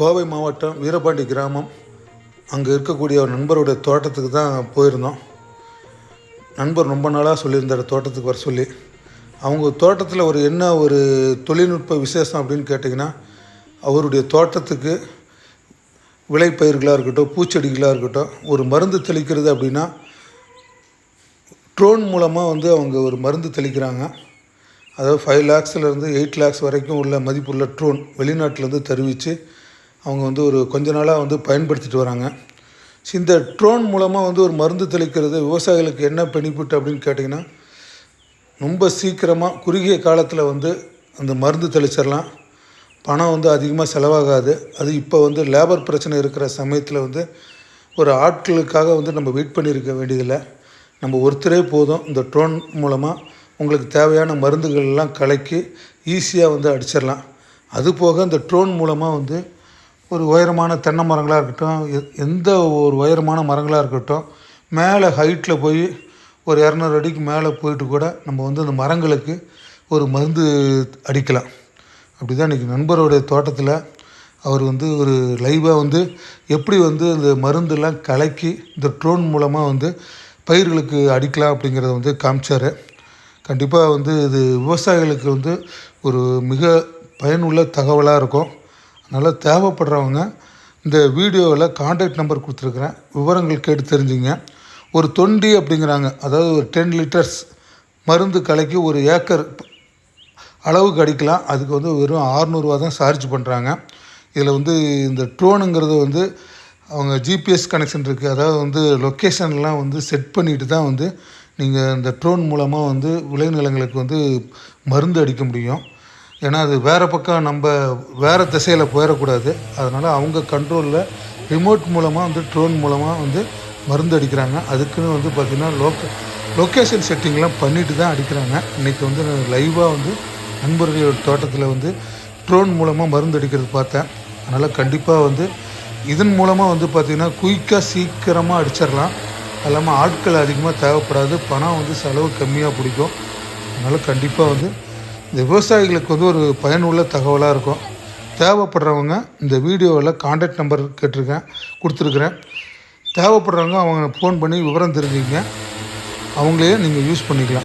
கோவை மாவட்டம் வீரபாண்டி கிராமம். அங்கே இருக்கக்கூடிய ஒரு நண்பருடைய தோட்டத்துக்கு தான் போயிருந்தோம். நண்பர் ரொம்ப நாளாக சொல்லியிருந்தார் தோட்டத்துக்கு வர சொல்லி. அவங்க தோட்டத்தில் என்ன ஒரு தொழில்நுட்ப விசேஷம் அப்படின்னு கேட்டிங்கன்னா, அவருடைய தோட்டத்துக்கு விளைப்பயிர்களாக இருக்கட்டும், பூச்செடிகளாக இருக்கட்டும், ஒரு மருந்து தெளிக்கிறது அப்படின்னா ட்ரோன் மூலமாக அவங்க ஒரு மருந்து தெளிக்கிறாங்க. அதாவது 5 lakhsலேருந்து 8 lakhs வரைக்கும் உள்ள மதிப்புள்ள ட்ரோன் வெளிநாட்டிலேருந்து தருவித்து அவங்க ஒரு கொஞ்ச நாளாக பயன்படுத்திட்டு வராங்க. இந்த ட்ரோன் மூலமாக ஒரு மருந்து தெளிக்கிறது விவசாயிகளுக்கு என்ன பெனிஃபிட் அப்படின்னு கேட்டிங்கன்னா, ரொம்ப சீக்கிரமாக குறுகிய காலத்தில் அந்த மருந்து தெளிச்சிடலாம். பணம் அதிகமாக செலவாகாது. அது இப்போ லேபர் பிரச்சனை இருக்கிற சமயத்தில் ஒரு ஆட்களுக்காக நம்ம வெயிட் பண்ணியிருக்க வேண்டியதில்லை. நம்ம ஒருத்தரே போதும். இந்த ட்ரோன் மூலமாக உங்களுக்கு தேவையான மருந்துகள்லாம் கலக்கி ஈஸியாக அடிச்சிடலாம். அதுபோக இந்த ட்ரோன் மூலமாக ஒரு உயரமான தென்னை மரங்களாக இருக்கட்டும், எந்த ஒரு உயரமான மரங்களாக இருக்கட்டும், மேலே ஹைட்டில் போய் ஒரு 200 அடிக்கு மேலே போயிட்டு கூட நம்ம அந்த மரங்களுக்கு ஒரு மருந்து அடிக்கலாம். அப்படி தான் இன்றைக்கி நண்பருடைய தோட்டத்தில் அவர் ஒரு லைவாக எப்படி இந்த மருந்தெல்லாம் கலக்கி இந்த ட்ரோன் மூலமாக பயிர்களுக்கு அடிக்கலாம் அப்படிங்கிறத காமிச்சார். கண்டிப்பாக இது விவசாயிகளுக்கு ஒரு மிக பயனுள்ள தகவலாக இருக்கும். அதனால் தேவைப்படுறவங்க இந்த வீடியோவில் கான்டாக்ட் நம்பர் கொடுத்துருக்குறேன், விவரங்கள் கேட்டு தெரிஞ்சுங்க. ஒரு தொண்டி அப்படிங்கிறாங்க, அதாவது ஒரு 10 liters மருந்து கலக்கி ஒரு ஏக்கர் அளவுக்கு அடிக்கலாம். அதுக்கு வெறும் 600 ரூபா தான் சார்ஜ் பண்ணுறாங்க. இதில் இந்த ட்ரோனுங்கிறது அவங்க ஜிபிஎஸ் கனெக்ஷன் இருக்குது. அதாவது லொக்கேஷன்லாம் செட் பண்ணிவிட்டு தான் நீங்கள் இந்த ட்ரோன் மூலமாக விளைநிலங்களுக்கு மருந்து அடிக்க முடியும். ஏன்னா அது வேறு பக்கம் நம்ம வேறு திசையில் போயிடக்கூடாது. அதனால் அவங்க கண்ட்ரோலில் ரிமோட் மூலமாக ட்ரோன் மூலமாக மருந்து அடிக்கிறாங்க. அதுக்குன்னு பார்த்திங்கன்னா லொக்கேஷன் செட்டிங்லாம் பண்ணிட்டு தான் அடிக்கிறாங்க. இன்றைக்கி லைவாக நண்பர்களோட தோட்டத்தில் ட்ரோன் மூலமாக மருந்து அடிக்கிறது பார்த்தேன். அதனால் கண்டிப்பாக இதன் மூலமாக பார்த்திங்கன்னா குயிக்காக சீக்கிரமாக அடிச்சிடலாம். அது இல்லாமல் ஆட்கள் அதிகமாக தேவைப்படாது. பணம் செலவு கம்மியாக பிடிக்கும். அதனால் கண்டிப்பாக இந்த விவசாயிகளுக்கு ஒரு பயனுள்ள தகவலாக இருக்கும். தேவைப்படுறவங்க இந்த வீடியோவில் கான்டாக்ட் நம்பர் கொடுத்துருக்குறேன். தேவைப்படுறவங்க அவங்க ஃபோன் பண்ணி விவரம் தெரிஞ்சுங்க. அவங்களையே நீங்கள் யூஸ் பண்ணிக்கலாம்.